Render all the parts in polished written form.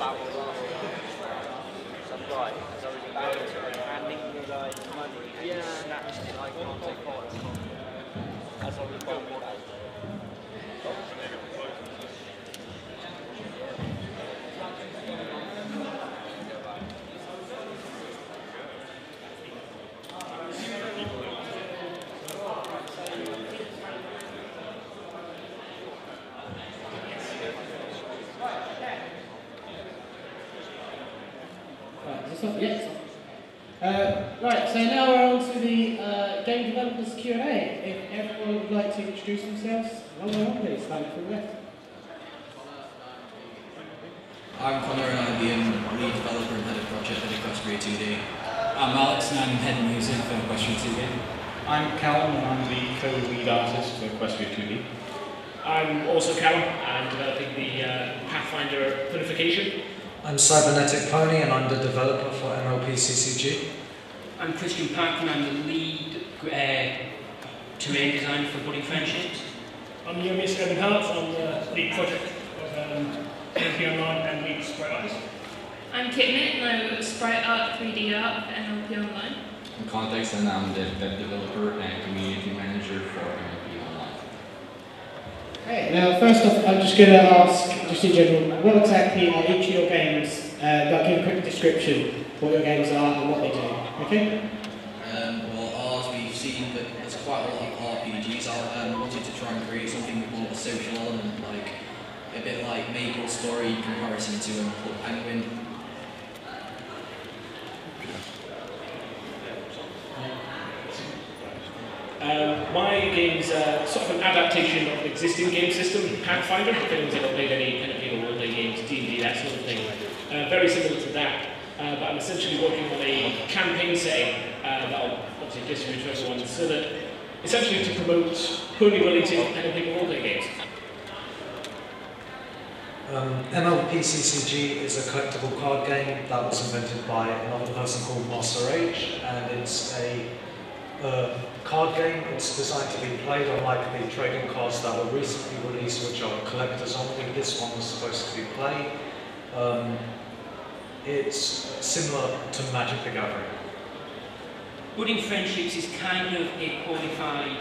some guy has already been handing the guy money and he snatched it, I can't take part. That's what we call it. Yes. Right, so now we're on to the game developers Q&A. If everyone would like to introduce themselves, one by one, please. Stand from the left. I'm Connor and I'm the lead developer and head of project at Equestria 2D. I'm Alex and I'm head of music for Equestria 2D. I'm Callum and I'm the co-lead artist for Equestria 2D. I'm also Callum. I'm developing the Pathfinder Planification. I'm Cybernetic Pony and I'm the developer for MLPCCG. I'm Christian Pack and I'm the lead terrain designer for Budding Friendships. I'm Yomis Evan Hart. I'm the lead project of MLP Online and lead Sprite Artist. I'm Kitnit and I'm Sprite Art 3D Art for MLP Online. I'm Context and I'm the web developer and community manager for MLP Online. Okay, now first off, I'm just going to ask, just in general, what exactly are each of your games? Give a quick description of what your games are and what they do. Okay? Well, ours, we've seen that there's quite a lot of RPGs out there and wanted to try and create something with more of a social element, like a bit like Maple Story in comparison to a Penguin. My game's sort of an adaptation of an existing game system, Pathfinder. If anyone's ever played any MLP or role-playing games, D&D, that sort of thing. Very similar to that, but I'm essentially working on a campaign setting that I'll obviously distribute to everyone, so that essentially to promote pony-related MLP role-playing games. MLPCCG is a collectible card game that was invented by another person called Master H, and it's a card game. It's designed to be played unlike the trading cards that were recently released, which are collectors only. This one was supposed to be played. It's similar to Magic the Gathering. Budding Friendships is kind of a codified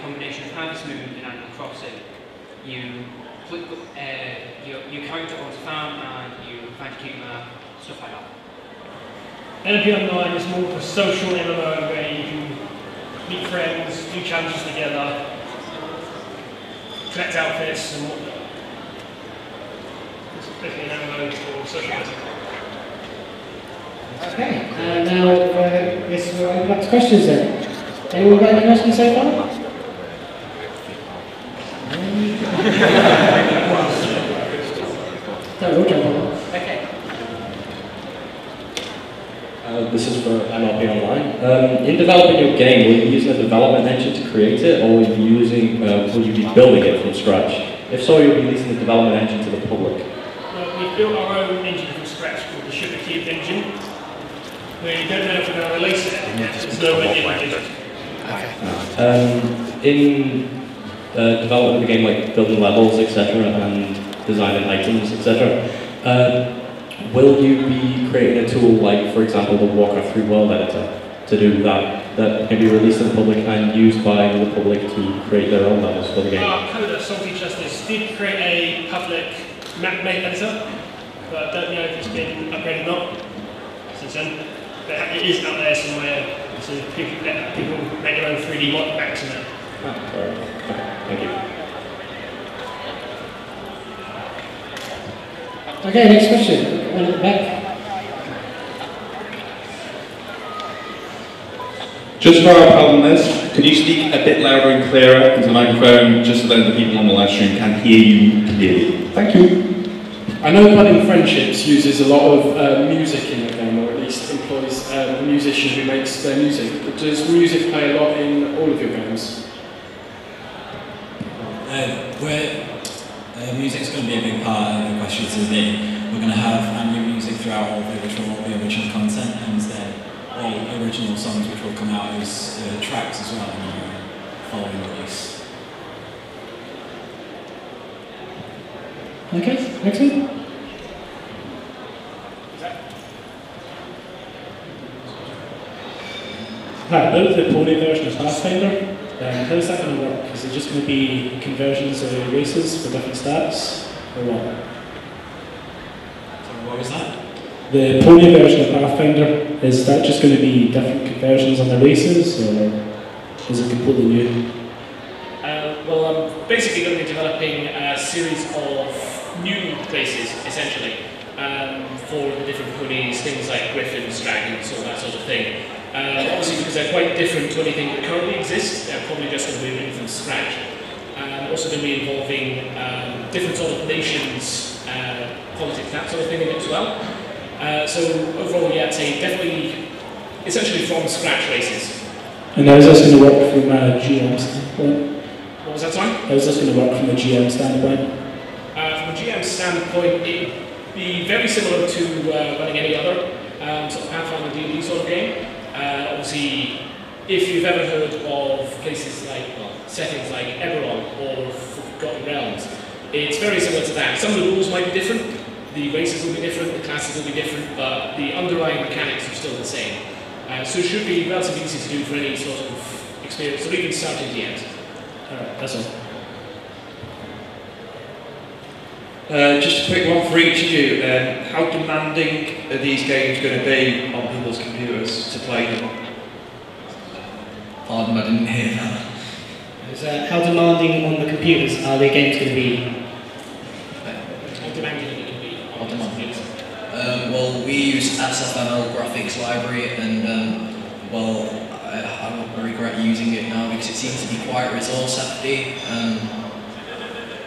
combination of Harvest Moon and Animal Crossing. You click, your character owns a farm and you find a cucumber, stuff like that. MLP Online is more of a social MMO where you can meet friends, do challenges together, collect outfits and whatnot. It's basically an MMO for socialising. Okay, now yes, we'll open up to questions then. Anyone got any questions so far? We'll jump on. Okay. This is for MLP Online. In developing your game, will you be using a development engine to create it, or will you be building it from scratch? If so, you'll be releasing the development engine to the public. We've built our own engine from scratch called the Sugar Cube engine. We don't know if we're going to release it. There's no way to do it. In developing the game, like building levels, etc., and designing items, etc., will you be creating a tool like, for example, the Warcraft 3 World Editor to do that can be released to the public and used by the public to create their own levels for the game? Our coder, Salty Justice, did create a public map-made editor, but I don't know if it's been upgraded or not since then. But it is out there somewhere, so people make their own 3D maps in it. Okay, thank you. Okay, next question. One at the back. Just for our problem list, could you speak a bit louder and clearer into the microphone, just so that the people on the live stream can hear you clearly? Thank you. I know Budding Friendships uses a lot of music in the game, or at least employs a musician who makes their music. Does music play a lot in all of your games? Music's going to be a big part of the question today. We're going to have ambient music throughout all of it, which will all be original content, and then all original songs which will come out as tracks as well in the following release. Okay, next one. Hi, about the pony version of Pathfinder. How's that going to work? Is it just going to be conversions of races for different stats, or what? So what was that? The pony version of Pathfinder, is that just going to be different conversions on the races, or is it completely new? Well, I'm basically going to be developing a series of new races, essentially, for the different ponies, things like griffins, dragons, all that sort of thing. Obviously, because they're quite different to anything that currently exists, they're probably just going to be written from scratch. Also going to be involving different sort of nations, politics, that sort of thing in it as well. So overall, yeah, I'd say definitely, essentially from scratch races. And how's this going to work from a GM standpoint? What was that, sorry? How's this going to work from a GM standpoint? From a GM standpoint, it'd be very similar to running any other sort of Pathfinder D&D sort of game. Obviously, if you've ever heard of places like, well, settings like Eberron or Forgotten Realms, it's very similar to that. Some of the rules might be different, the races will be different, the classes will be different, but the underlying mechanics are still the same. So it should be relatively easy to do for any sort of experience, or even starting DMs. Alright, that's all. Just a quick one for each of you. How demanding are these games going to be on people's computers to play them? Pardon, I didn't hear that. How demanding on the computers are the games going to be? How demanding are they going to be on the computers? Well, we use SFML graphics library, and well, I regret using it now because it seems to be quite resource hefty.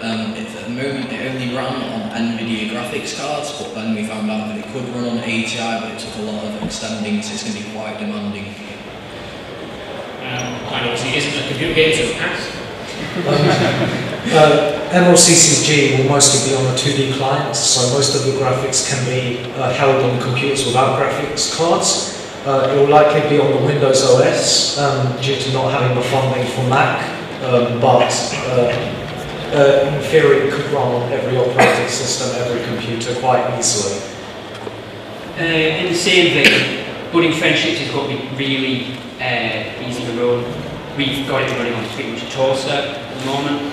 At the moment, it only ran on NVIDIA graphics cards, but then we found out that it could run on ATI, but it took a lot of extending, so it's going to be quite demanding. And obviously, isn't a computer game, so it has. MLPCCG will mostly be on the 2D clients, so most of the graphics can be held on computers without graphics cards. It will likely be on the Windows OS due to not having the funding for Mac, but in theory it could run on every operating system, every computer quite easily. In the same vein, budding friendships has got to be really easy to run. We've got it running on pretty much a toaster at the moment.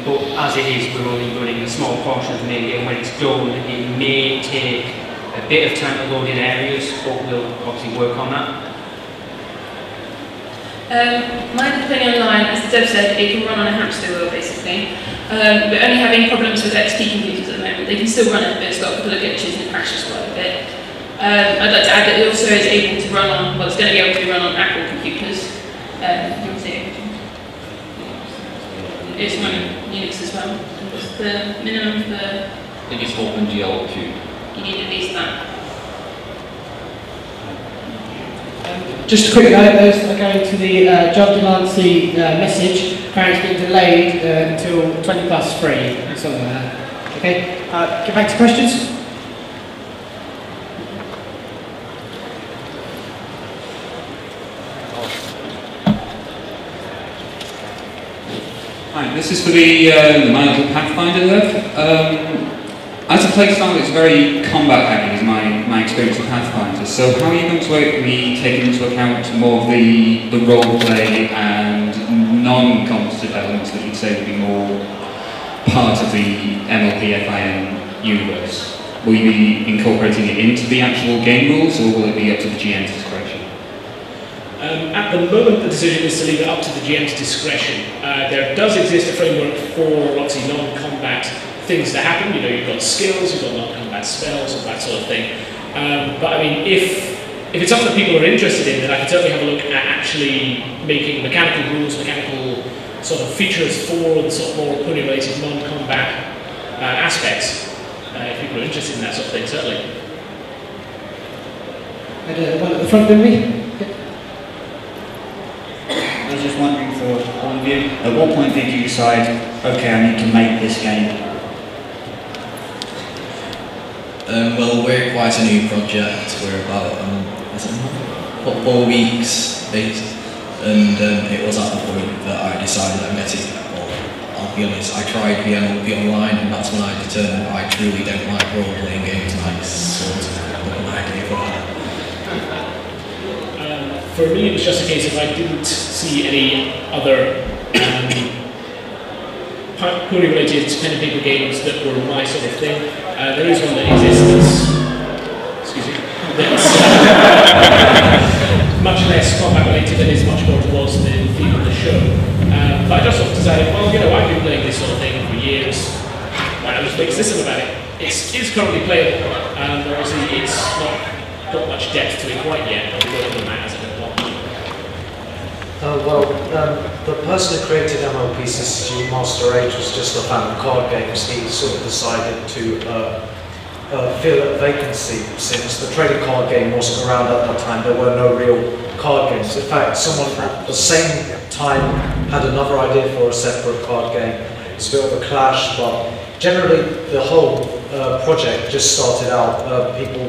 But as it is, we're only running a small portion of the main game. When it's done, it may take a bit of time to load in areas, but we'll obviously work on that. Mine playing online, as the dev said, it can run on a hamster wheel basically. We're only having problems with XP computers at the moment. They can still run it, but it's got a couple of glitches and it crashes quite a bit. I'd like to add that it also is able to run on, well, it's going to be able to run on Apple computers. You can see it's running Unix as well. What's the minimum for? I think it's OpenGL2. You need at least that. Just a quick note, those that are going to the job demand message, apparently it's been delayed until 20 past 3, or something like that. Okay, get back to questions. Hi, this is for the MLP Pathfinder dev. As a playstyle, it's very combat heavy, is my experience with Pathfinder. So how are you going to be taking into account more of the roleplay and non-combative elements that you'd say would be more part of the MLP FiM universe? Will you be incorporating it into the actual game rules, or will it be up to the GM's discretion? At the moment, the decision is to leave it up to the GM's discretion. There does exist a framework for obviously non-combat things that happen. You know, you've got skills, you've got non-combat spells, and that sort of thing. But I mean, if it's something that people are interested in, then I can certainly have a look at actually making mechanical rules, mechanical sort of features for the sort of more pony-related non-combat aspects. If people are interested in that sort of thing, certainly. And one at the front with me. I was just wondering for all of you, at what point did you decide, okay, I need to make this game? Well, we're quite a new project. We're about 4 weeks based, and it was at the point that I decided I'm getting. Well, I'll be honest, I tried the MLP Online, and that's when I determined I truly don't like role-playing games, and I sort of got an idea for that. for me, it was just a case of I didn't see any other purely related pen and paper games that were my sort of thing. There is one that exists that's much less combat related and is much more towards the theme of the show. But I just sort of decided, well, you know, I've been playing this sort of thing for years. Why not just make a system about it? It's currently playable, and obviously it's not got much depth to it quite yet, but we're working on that as it goes along. The person who created MLPCCG, Master Age, was just a fan of card games. He sort of decided to fill a vacancy since the trading card game wasn't around at that time. There were no real card games. In fact, someone at the same time had another idea for a separate card game. It's a bit of a clash, but generally the whole project just started out people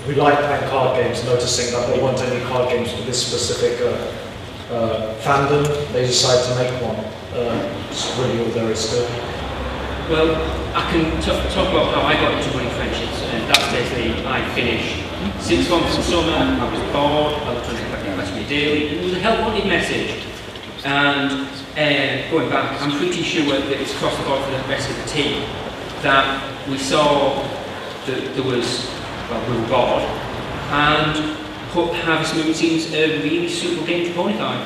who like playing card games noticing that there weren't any card games for this specific fandom. They decided to make one. It's really all there is to it. Well, I can talk about how I got into running friendships, and that's basically I finished 6 months in summer, I was bored, I was trying to collect me daily, and there was a help wanted message. And going back, I'm pretty sure that it's across the board for the rest of the team that we saw that there was, well, we were bored, and Harvest Moon seems a really suitable game to bonify.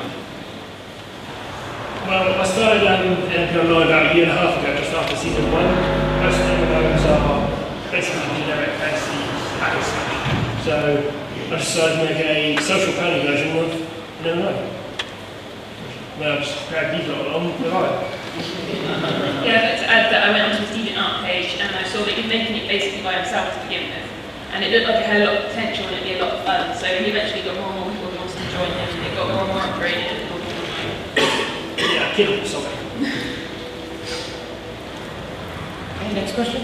Well, I started MLP Online about a year and a half ago, just after season 1. Most of the MMOs are basically generic fantasy hackers. So I decided to make a social planning version of an MMO. Well, I've just dragged these lot along the line. Yeah, but to add that, I went onto his DeviantArt page and I saw that he'd making it basically by himself to begin with. And it looked like it had a lot of potential and it'd be a lot of fun. So he eventually got more and more people who wanted to join him and it got more and more upgraded. Yeah, kill him, sorry. Okay, next question.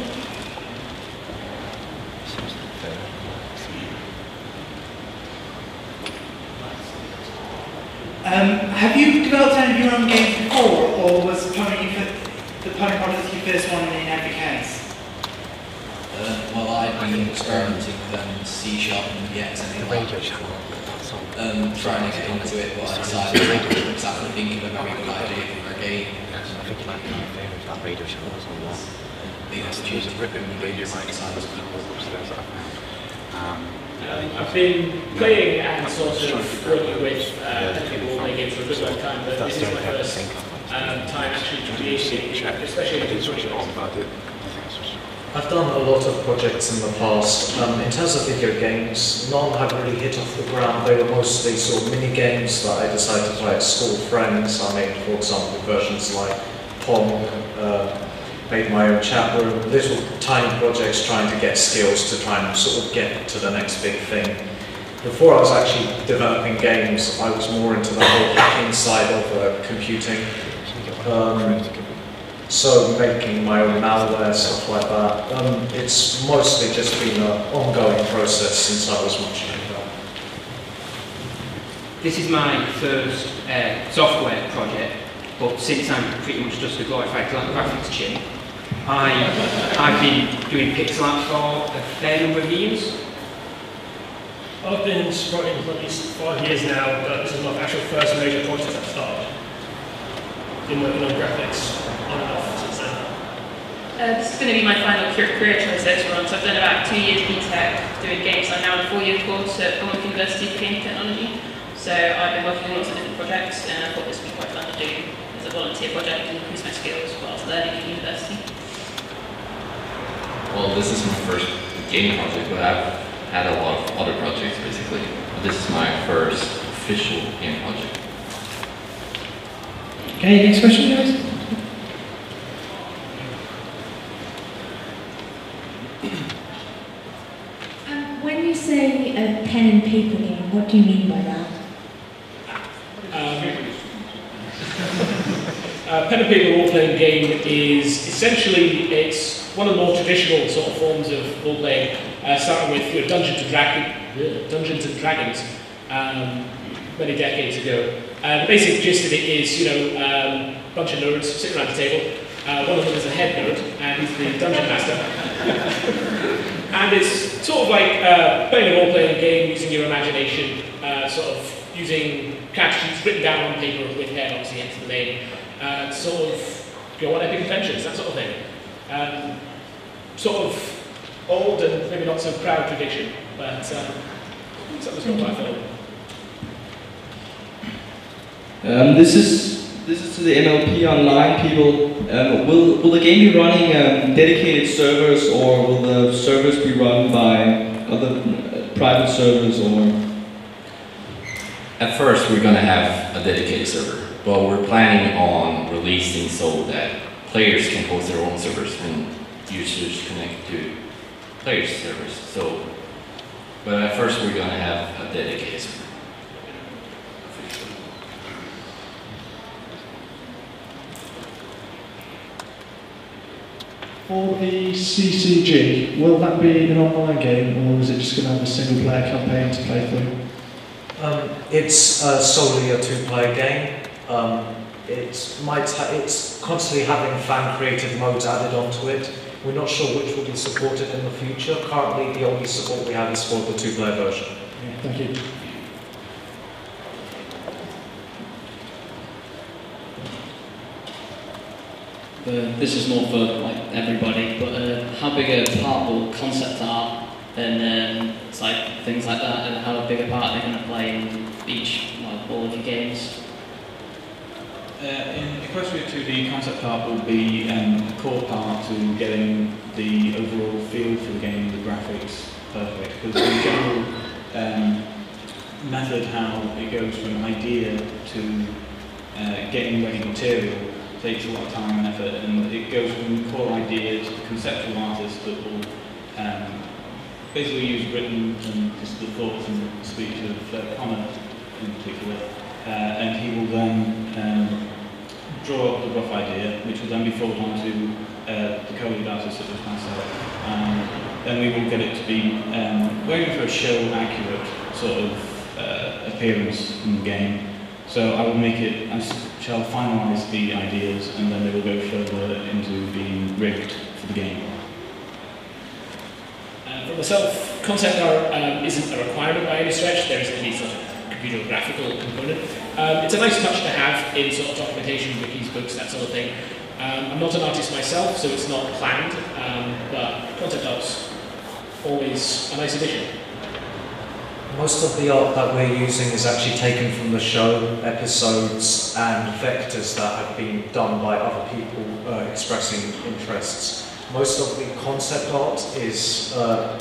Have you developed any of your own games before, or was the pony product your first one in every case? Well, I've been experimenting with C# and VX and trying to get into it, but I decided I couldn't exactly think of a very good idea for a game. I think my favourite that radio show was on that. The opportunity to rip in the radio mic upstairs that I found. I've been playing and sort of working with people all playing games for a good long time, but this is my first time actually creating, especially in the I've done a lot of projects in the past. In terms of video games, none have really hit off the ground. They were mostly sort of mini games that I decided to play at school with friends. I made, for example, versions like Pong, made my own chat room, little tiny projects trying to get skills to try and sort of get to the next big thing. Before I was actually developing games, I was more into the whole hacking side of computing. So making my own malware, stuff like that. It's mostly just been an ongoing process since I was much younger. This is my first software project, but since I'm pretty much just a glorified graphics chip, I've been doing pixel art for a fair number of years. I've been writing for at least 5 years now, but this is my actual first major project I've started. Been working on graphics on and off since then. This is going to be my final career choice later on, so I've done about 2 years BTEC doing games. I'm now in a 4-year course at Vermont University for Game Technology. So I've been working on lots of different projects and I thought this would be quite fun to do as a volunteer project and increase my skills whilst learning at university. Well, this is my first game project, but I've had a lot of other projects basically. This is my first official game project. Okay, next question, guys. When you say a pen and paper game, what do you mean by that? Pen and paper role-playing game is essentially, it's one of the more traditional sort of forms of role-playing, starting with Dungeons and Dragons many decades ago. The basic gist of it is, a bunch of nerds sitting around the table. One of them is a head nerd, and he's the dungeon master. And it's sort of like playing a role-playing game using your imagination, sort of using character sheets written down on paper with hair obviously hence the name, sort of go on epic adventures, that sort of thing. Sort of old and maybe not so proud tradition, but something's got quite fun. This is to the MLP Online people. Will the game be running dedicated servers, or will the servers be run by other private servers, or? At first, we're going to have a dedicated server, but we're planning on releasing so that players can host their own servers and users connect to players' servers. So, but at first, we're going to have a dedicated server. For the CCG, will that be an online game, or is it just going to have a single player campaign to play through? It's solely a two-player game. It's constantly having fan-created modes added onto it. We're not sure which will be supported in the future. Currently, the only support we have is for the two-player version. Yeah, thank you. This is more for like everybody, but how big a part will concept art and it's like things like that, and how big a part are they going to play in each, like, all of your games? In Equestria 2D, concept art will be a core part to getting the overall feel for the game, the graphics perfect, because the general method how it goes from idea to getting ready material takes a lot of time and effort, and it goes from core idea to the conceptual artist that will basically use written and just the thoughts and speech of Connor in particular, and he will then draw up the rough idea, which will then be forwarded on to the co-lead artist that was passed out. Then we will get it to be, we're aiming for a show-accurate sort of appearance in the game. So I will make it, I shall finalise the ideas, and then they will go further into being rigged for the game. For myself, concept art isn't a requirement by any stretch. There isn't any sort of computer graphical component. It's a nice touch to have in sort of documentation, wikis, books, that sort of thing. I'm not an artist myself, so it's not planned, but concept art's always a nice addition. Most of the art that we're using is actually taken from the show, episodes, and vectors that have been done by other people expressing interests. Most of the concept art is art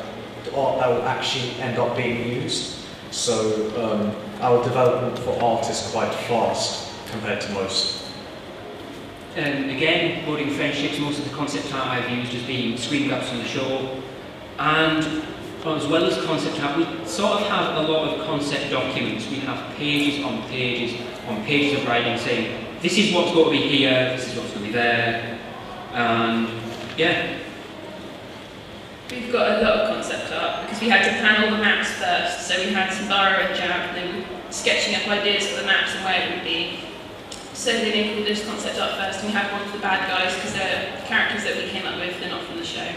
that will actually end up being used. So our development for art is quite fast compared to most. Again, building friendships, most of the concept art I've used has been screen grabs from the show, and as well as concept art, we sort of have a lot of concept documents. We have pages on pages of writing saying, this is what's going to be here, this is what's going to be there, and yeah. We've got a lot of concept art because we had to plan all the maps first. So we had some Barra and Jab, and then we were sketching up ideas for the maps and where it would be. So they made all this concept art first, and we had one for the bad guys because they're characters that we came up with, they're not from the show.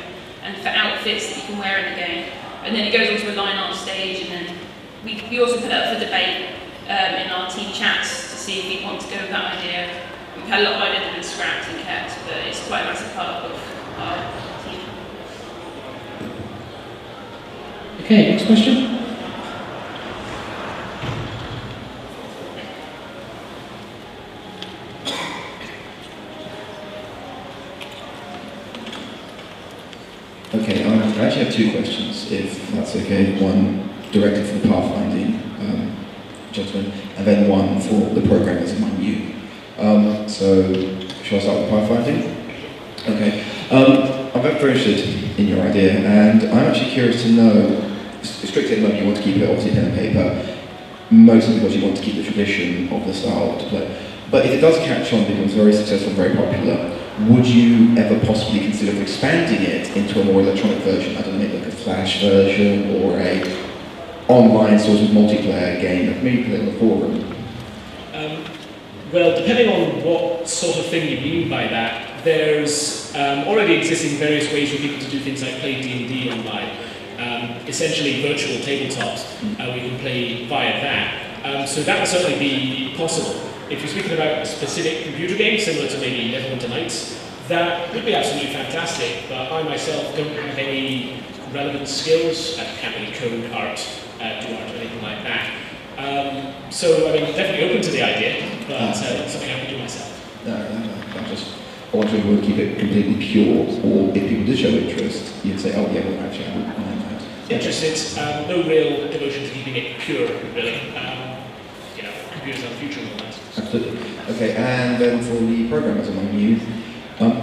And for outfits that you can wear in the game. And then it goes on to a line art stage, and then we also put it up for debate in our team chats to see if we want to go with that idea. We've had a lot of ideas that have been scrapped and kept, but it's quite a massive part of our team. Okay, next question. Okay, I actually have two questions, if that's okay. One directed for the pathfinding gentleman, and then one for the programmers among you. So, shall I start with pathfinding? Okay. I'm very interested in your idea, and I'm actually curious to know, strictly at the moment you want to keep it obviously pen and paper, mostly because you want to keep the tradition of the style to play. But if it does catch on, becomes very successful and very popular, would you ever possibly consider expanding it into a more electronic version? I don't know, maybe like a Flash version or a online sort of multiplayer game that maybe play on the forum? Well, depending on what sort of thing you mean by that, there's already existing various ways for people to do things like play D&D online. Essentially virtual tabletops, we can play via that. So that would certainly be possible. If you're speaking about a specific computer game, similar to maybe Neverwinter Nights, that would be absolutely fantastic, but I myself don't have any relevant skills. I can't really code art, do art or anything like that. So, I mean, definitely open to the idea, but not something I can do myself. No, I want to keep it completely pure, or if people did show interest, you'd say, oh yeah, well actually I wouldn't mind that. Interested, no real devotion to keeping it pure, really. You know, computers are the future and all that. Absolutely. Okay, and then for the programmers among you,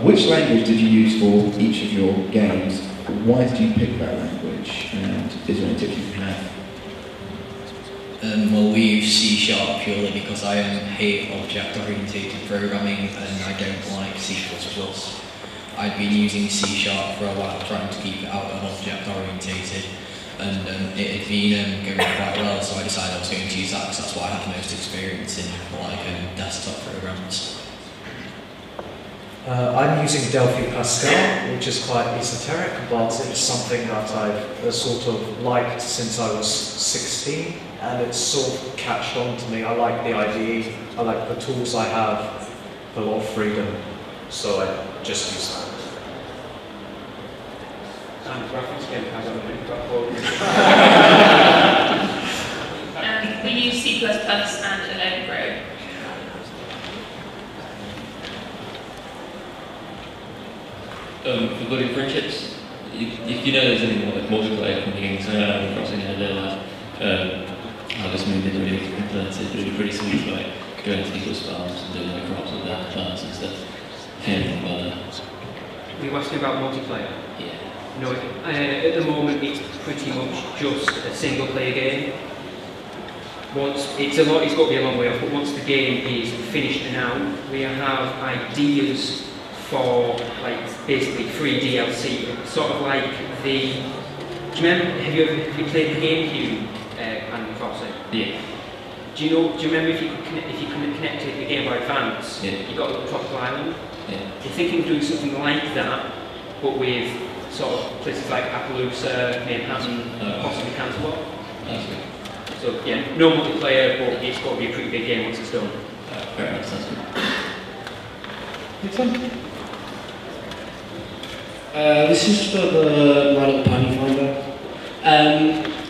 which language did you use for each of your games? Why did you pick that language? And is there any tips you can have? Well, we use C# purely because I hate object-oriented programming and I don't like C++. I'd been using C# for a while, trying to keep it out of object-oriented, and it had been going quite well, so I decided I was going to use that because that's what I have most experience in, like desktop programs. I'm using Delphi Pascal, which is quite esoteric, but it's something that I've sort of liked since I was 16, and it's sort of catched on to me. I like the IDE, I like the tools I have, a lot of freedom, so I just use that. And reference game has a big We use C++ and Allegro. For building friendships, if you know there's any more like multiplayer campaigns crossing I just moved into really implemented, it would be pretty sweet to like going to people's farms and doing like crops with their plants and stuff. Anything about that. Were you asking about multiplayer? Yeah. No, at the moment it's pretty much just a single player game. It's got to be a long way off, but once the game is finished and out, we have ideas for like basically free DLC, sort of like the. Do you remember? Have you played the GameCube Animal Crossing? Yeah. Do you remember if you connected the Game Boy Advance? Yeah. You got a little tropical island. Yeah. You're thinking of doing something like that, but with sort of places like Appaloosa, Manhattan, possibly Canterlot. That's good. So yeah, no multiplayer, but it's got to be a pretty big game once it's done. Fair enough. Sounds good. Next one. This is for the My Little Pony Finder.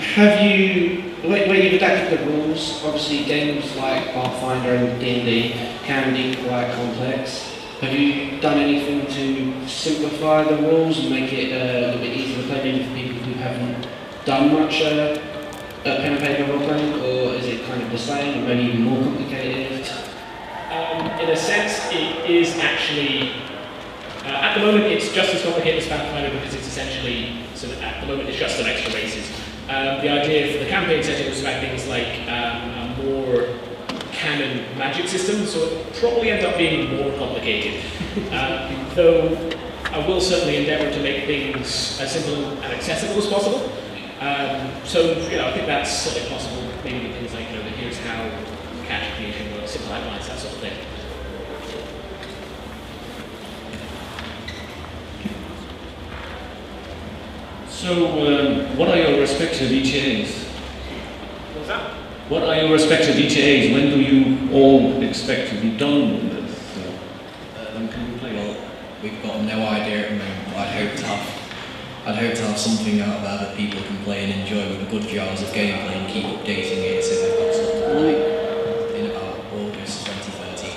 Have you, where you've adapted the rules, obviously games like Pathfinder and D&D can be quite complex. Have you done anything to simplify the rules and make it a little bit easier to play, maybe for people who haven't done much pen and paper role playing, or is it kind of the same or maybe even more complicated? In a sense, it is actually. At the moment, it's just as complicated as Pathfinder because it's essentially, so at the moment, it's just some extra races. The idea for the campaign setting was about things like a more canon magic system, so it probably ends up being more complicated. Though I will certainly endeavour to make things as simple and accessible as possible. So, I think that's certainly possible. Maybe things like, here's how character creation works, simple outlines, that sort of thing. So, what are your respective ETAs? What's that? What are your respective ETAs? When do you all expect to be done with this? Well, we've got no idea at the moment. I'd hope to have something out there that people can play and enjoy with a good few hours of gameplay and keep updating it so they've got something like in about August 2013.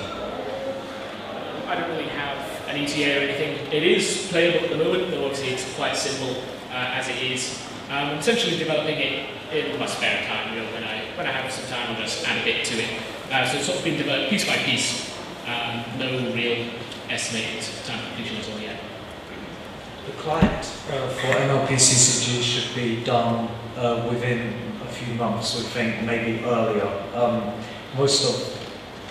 I don't really have an ETA or anything. It is playable at the moment, though obviously it's quite simple as it is. I'm essentially developing it in my spare time. When I have some time, I'll just add a bit to it. So it's sort of been developed piece by piece. No real estimated time of completion at all yet. The client for MLPCCG should be done within a few months, we think, maybe earlier. Most of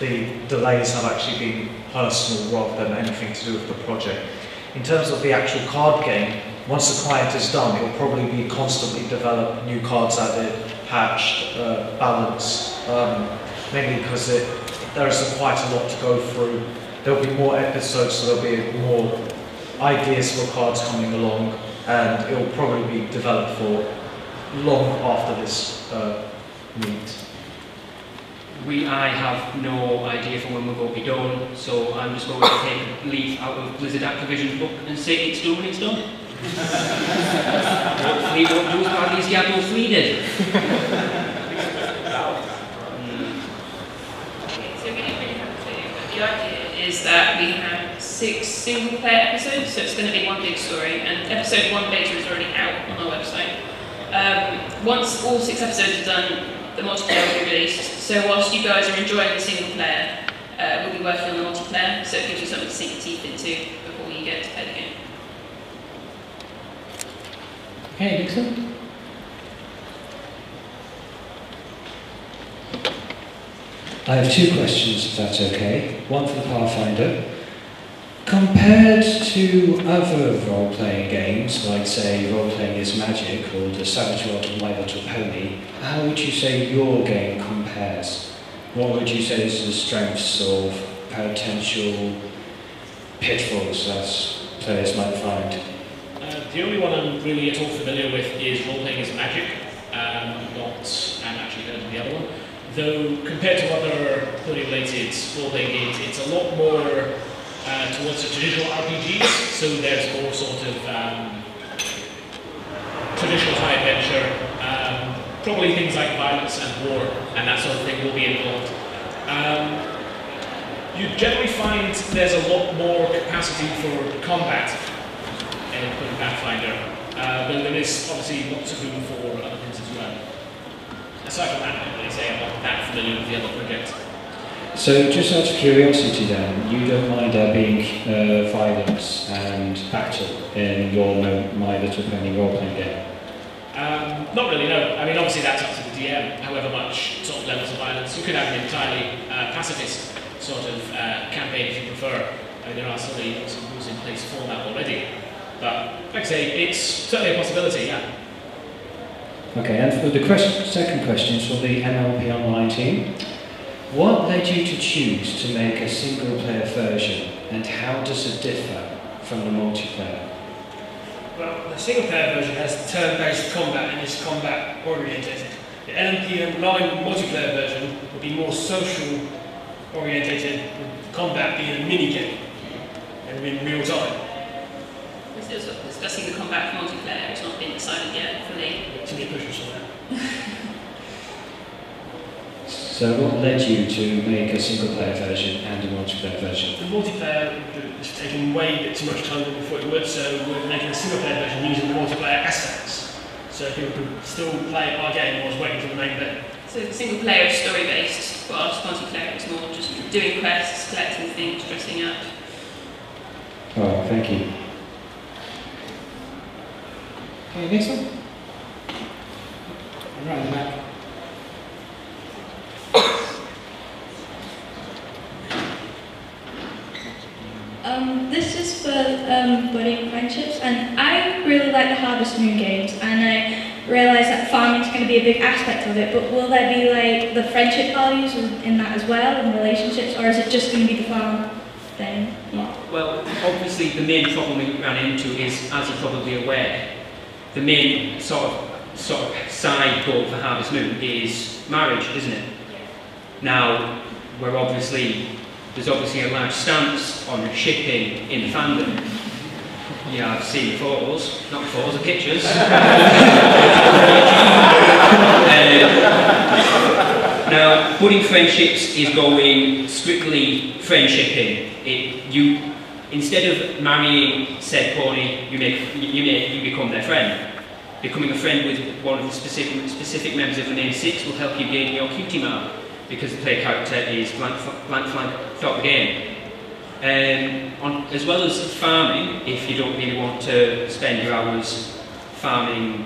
the delays have actually been personal rather than anything to do with the project. In terms of the actual card game, once the client is done, it will probably be constantly developed, new cards added, patched, balanced, mainly because there is quite a lot to go through. There'll be more episodes, so there'll be more ideas for cards coming along, and it will probably be developed for long after this meet. I have no idea for when we're going to be done, so I'm just going to take a leaf out of Blizzard Activision's book and say it's done when it's done. Hopefully it won't do as badly as Diablo 3 did. So we don't really have a clue, but the idea is that we have 6 single-player episodes, so it's going to be one big story, and episode 1 beta is already out on our website. Once all 6 episodes are done, the multiplayer will be released. So whilst you guys are enjoying the single-player, we'll be working on the multiplayer, so it gives you something to sink your teeth into before you get to play the game. Okay, Nixon? I have 2 questions, if that's okay. One for the Pathfinder. Compared to other role-playing games, like say Role-Playing is Magic or The Savage World of My Little Pony, how would you say your game compares? What would you say is the strengths or potential pitfalls that players might find? The only one I'm really at all familiar with is Role-Playing is Magic. I'm actually heard of the other one. Though, compared to other pony-related role-playing games, it's a lot more towards the traditional RPGs, so there's more sort of traditional high adventure, probably things like violence and war and that sort of thing will be involved. You generally find there's a lot more capacity for combat in Pathfinder, but there is obviously lots of room for other things as well. Aside from that, I don't really say I'm not that familiar with the other project. So, just out of curiosity then, you don't mind there being violence and battle in your My Little Pony role-playing game? Not really, no. I mean, obviously that's up to the DM, however much sort of levels of violence. You could have an entirely pacifist sort of campaign if you prefer. I mean, there are certainly rules in place for that already. But, like I say, it's certainly a possibility, yeah. Okay, and for the second question is for the MLP Online team. What led you to choose to make a single-player version, and how does it differ from the multiplayer? Well, the single-player version has turn-based combat and is combat-orientated. The MLP Online multiplayer version will be more social-orientated, with combat being a mini-game and in real time. We're still sort of discussing the combat for multiplayer, it's not been decided yet for me. To be pushed on that. So what led you to make a single-player version and a multiplayer version? The multiplayer is taking way a bit too much time than we thought it would, so we're making a single-player version using the multiplayer aspects. So people can still play our game whilst waiting for the main bit. So the single player is story-based, whilst multiplayer is more just doing quests, collecting things, dressing up. Oh, thank you. Okay, next one. Right in the back. This is for budding friendships, and I really like the Harvest Moon games, and I realise that farming is going to be a big aspect of it, but will there be like the friendship values in that as well, and relationships, or is it just going to be the farm thing? Yeah. Well, obviously the main problem we ran into is, as you're probably aware, the main sort of side goal for Harvest Moon is marriage, isn't it? Now, there's obviously a large stance on shipping in the fandom. Yeah, I've seen photos, not photos, the pictures. Now, budding friendships is going strictly friendshipping. Instead of marrying said pony, you become their friend. Becoming a friend with one of the specific members of the main 6 will help you gain your cutie mark, because the player character is blank flank throughout the game. As well as farming, if you don't really want to spend your hours farming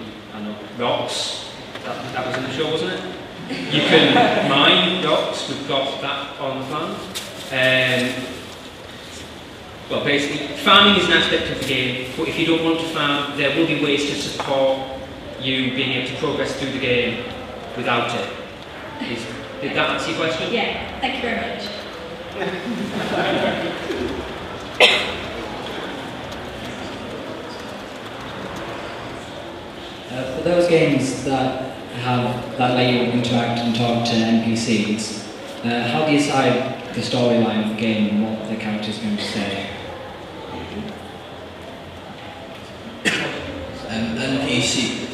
rocks, that was in the show, wasn't it? You can mine rocks, we've got that on the plan. Well, basically, farming is an aspect of the game, but if you don't want to farm, there will be ways to support you being able to progress through the game without it. Did that answer your question? Yeah, thank you very much. For those games that let you interact and talk to NPCs, How do you decide the storyline of the game and what the character is going to say? NPC.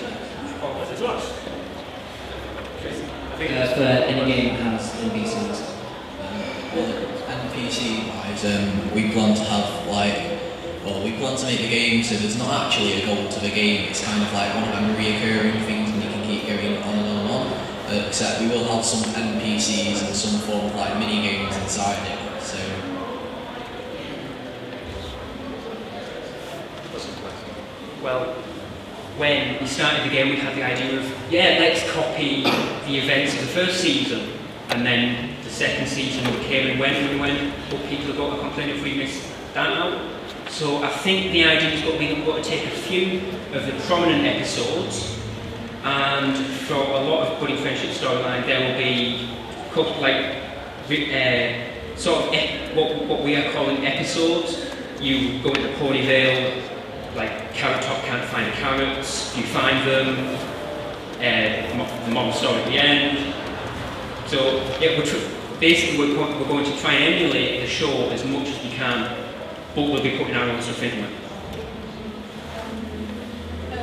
For any game that has NPCs. Well, NPC wise, we plan to have we plan to make the game so there's not actually a goal to the game, it's kind of like one of them reoccurring things and you can keep going on and on and on. Except we will have some NPCs and some form of like mini games inside it. So well, when we started the game, we had the idea of, yeah, let's copy the events of the first season, and then the second season came and went, but people have got to complain if we missed that out. So I think the idea has got to be that we've got to take a few of the prominent episodes, and for a lot of Budding Friendship storyline, there will be what we are calling episodes. You go into Ponyvale, like Carrot Top can't find carrots, you find them, the mom story at the end. So yeah, we're going to try and emulate the show as much as we can, but we'll be putting our own stuff into it.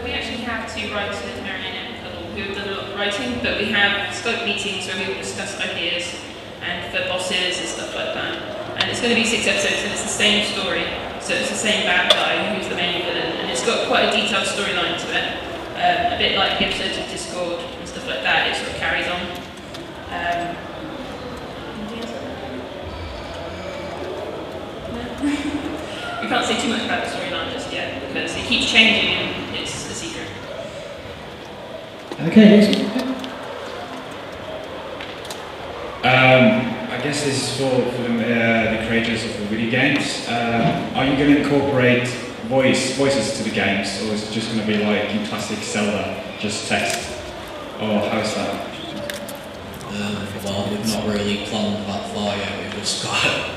We actually have two writers, Marianne and Cuddle, who have done a lot of writing, but we have Skype meetings where we all discuss ideas and for bosses and stuff like that. And it's going to be 6 episodes and it's the same story. So it's the same bad guy who's the main villain, and it's got quite a detailed storyline to it. A bit like the episodes of Discord and stuff like that, it sort of carries on. We can't say too much about the storyline just yet, because it keeps changing and it's a secret. Okay, next one. I guess this is for the creators of the video games. Are you going to incorporate voices to the games, or is it just going to be like in classic Zelda, just text? Or how is that? Well, we've not really planned that far yet.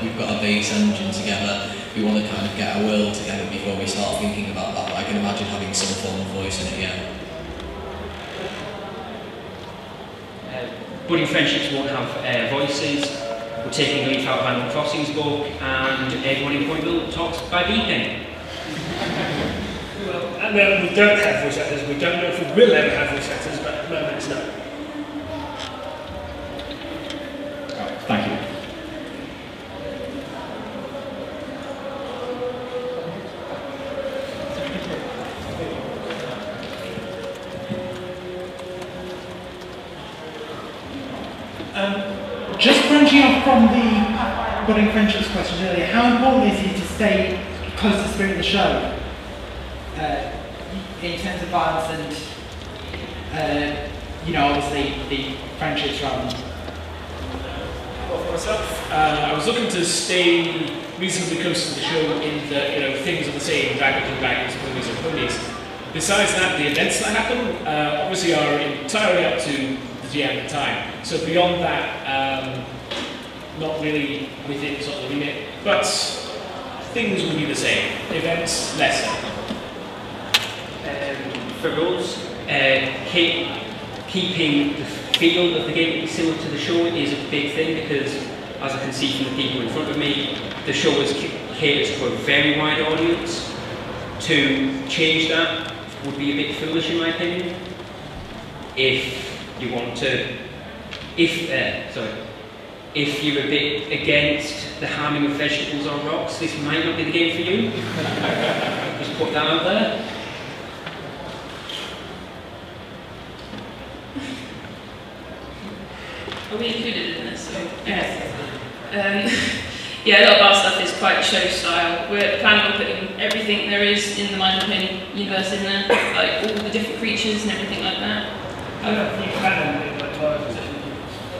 We've got a base engine together. We want to kind of get a world together before we start thinking about that. But I can imagine having some form of voice in it, yeah. Budding Friendships won't have voices. We're taking a leaf out of Animal Crossing's book, and everyone in Pointville talks by beeping. Well, at the moment we don't have voice actors. We don't know if we will ever have voice actors, but at the moment it's no. Thank you. Just branching off from the Budding Friendships question earlier, how important is it to stay close to the spirit of the show in terms of violence and, obviously the friendships rather than... Well, for myself, I was looking to stay reasonably close to the show in that, things are the same, dragons and dragons, ponies and ponies. Besides that, the events that happen obviously are entirely up to the GM at the time. So beyond that, not really within sort of the limit, but things will be the same. Events, lesser. For us, keeping the feel of the game similar to the show is a big thing, because as I can see from the people in front of me, the show is catered for a very wide audience. To change that would be a bit foolish in my opinion. If you want to, if you're a bit against the harming of vegetables or rocks, this might not be the game for you. Just put that out there. Are we included in this? Yeah. Yeah, a lot of our stuff is quite show style. We're planning on putting everything there is in the My Little Pony universe in there, like all the different creatures and everything like that.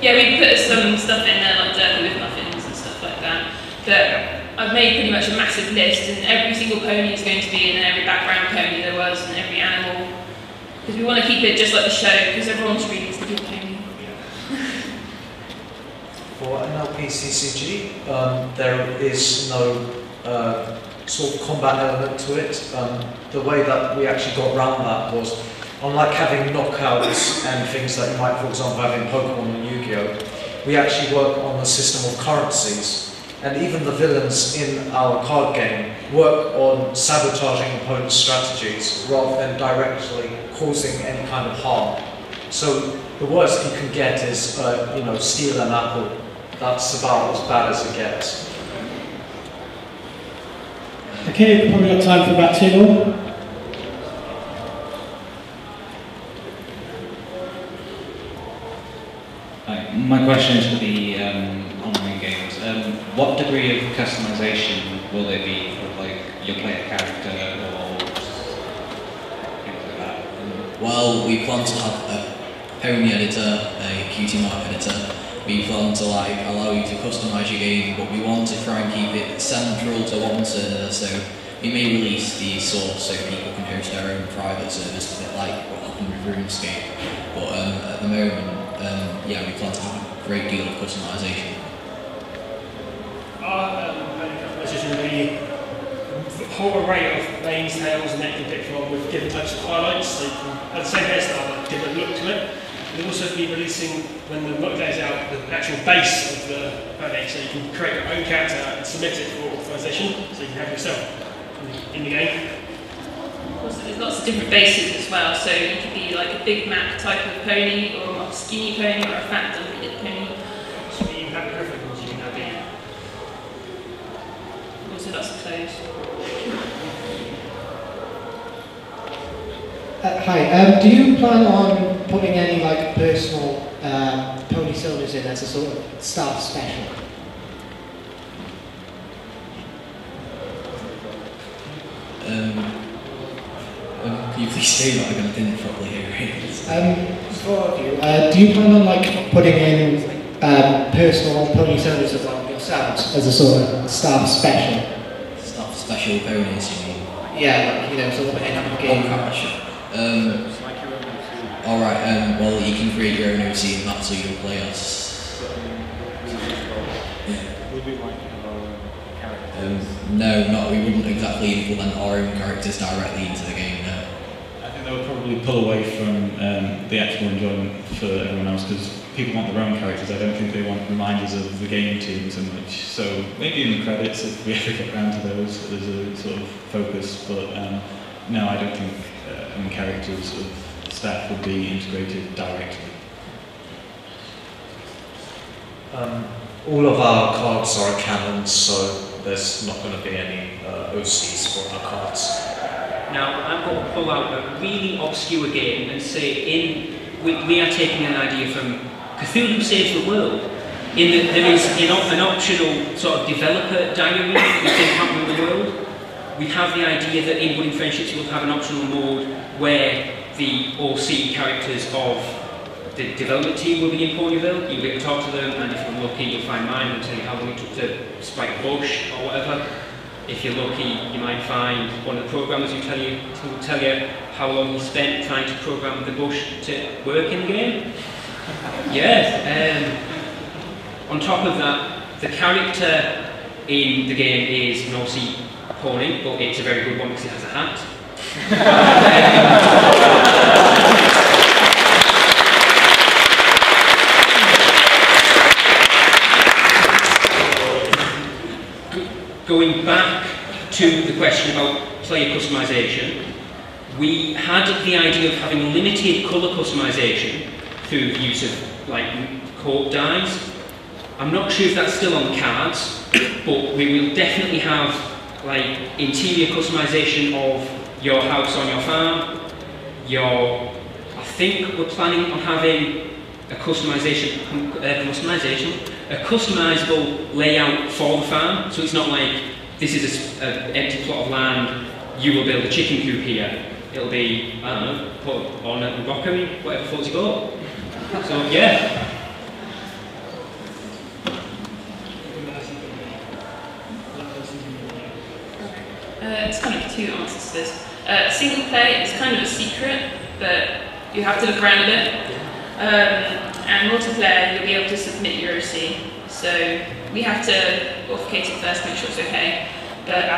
Yeah, we put some stuff in there like Derby with muffins and stuff like that. But I've made pretty much a massive list, and every single pony is going to be in there, every background pony there was, and every animal. Because we want to keep it just like the show, because everyone's reading the good pony. For MLPCCG, there is no sort of combat element to it. The way that we actually got around that was, unlike having knockouts and things that you might, for example, have in Pokemon and Yu-Gi-Oh!, we actually work on a system of currencies. And even the villains in our card game work on sabotaging opponents' strategies rather than directly causing any kind of harm. So the worst you can get is, steal an apple. That's about as bad as it gets. Okay, we've probably got time for about 2 more. My question is for the online games. What degree of customization will there be for like your player character or things like that? Well, we plan to have a pony editor, a cutie mark editor. We plan to allow you to customise your game, but we want to try and keep it central to one server. So we may release the source so people can host their own private servers, a bit like what happened with RuneScape. But at the moment, we plan to have a great deal of customisation. Our customization will be a whole array of lanes, tails, and neck and pick from with different types of highlights. So you can have the same hairstyle but different look to it. We'll also be releasing, when the book goes out, the actual base of the pony, so you can create your own character and submit it for authorization, so you can have yourself in the game. Also, there's lots of different bases as well, so you could be like a Big Mac type of pony, or a skinny pony, or a fat dumpy pony. So you have preferences, you can have it. Also lots of clothes. Hi, do you plan on putting any like personal pony sodas in as a sort of staff special? Can you please say that again? I didn't properly hear it. Four of you. Do you plan on like putting in personal pony sodas of like yourselves as a sort of staff special? Staff special ponies, you mean? Yeah, like, sort of end of the game. Alright, well, you can create your own OC and that's how you'll play us. No, we wouldn't exactly implement our own characters directly into the game, no. I think they would probably pull away from the actual enjoyment for everyone else, because people want their own characters. I don't think they want reminders of the game team so much. So maybe in the credits, if we ever get around to those, there's a sort of focus, but no, I don't think characters of staff would be integrated directly. All of our cards are cannons, so there's not going to be any OCs for our cards. Now, I'm going to pull out a really obscure game and say we are taking an idea from Cthulhu Saves the World, in that there is an optional sort of developer diary that you can happen in the world. We have the idea that in Budding Friendships we'll have an optional mode where the OC characters of the development team will be in Ponyville. You'll be able to talk to them, and if you're lucky, you'll find mine and tell you how long it took to spike a bush or whatever. If you're lucky, you might find one of the programmers who will tell you how long he spent trying to program the bush to work in the game. Yes. On top of that, the character in the game is an OC pony, but it's a very good one because it has a hat. Going back to the question about player customization, we had the idea of having limited colour customization through the use of like coat dyes. I'm not sure if that's still on the cards, but we will definitely have like interior customization of your house on your farm. I think we're planning on having a customizable layout for the farm. So it's not like this is an empty plot of land, you will build a chicken coop here. It'll be, I don't know, put on a rockery, whatever floats your boat. So yeah. It's kind of two answers to this. Single player is kind of a secret, but you have to look around a bit. And multiplayer, you'll be able to submit your OC. So we have to authenticate it first, make sure it's okay. But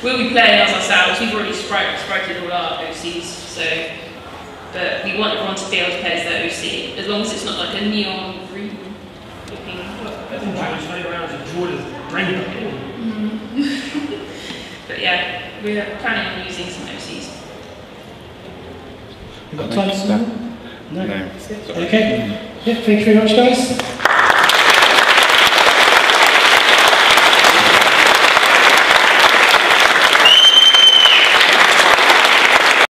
we'll be playing as ourselves. We've already sprited all our OCs, so but we want everyone to be able to play as their OC, as long as it's not like a neon green looking. I think I was running around and Jordan's brain But yeah, we're planning on using some OCs. We've got time for some more? No. Okay. Yeah, thank you very much, guys.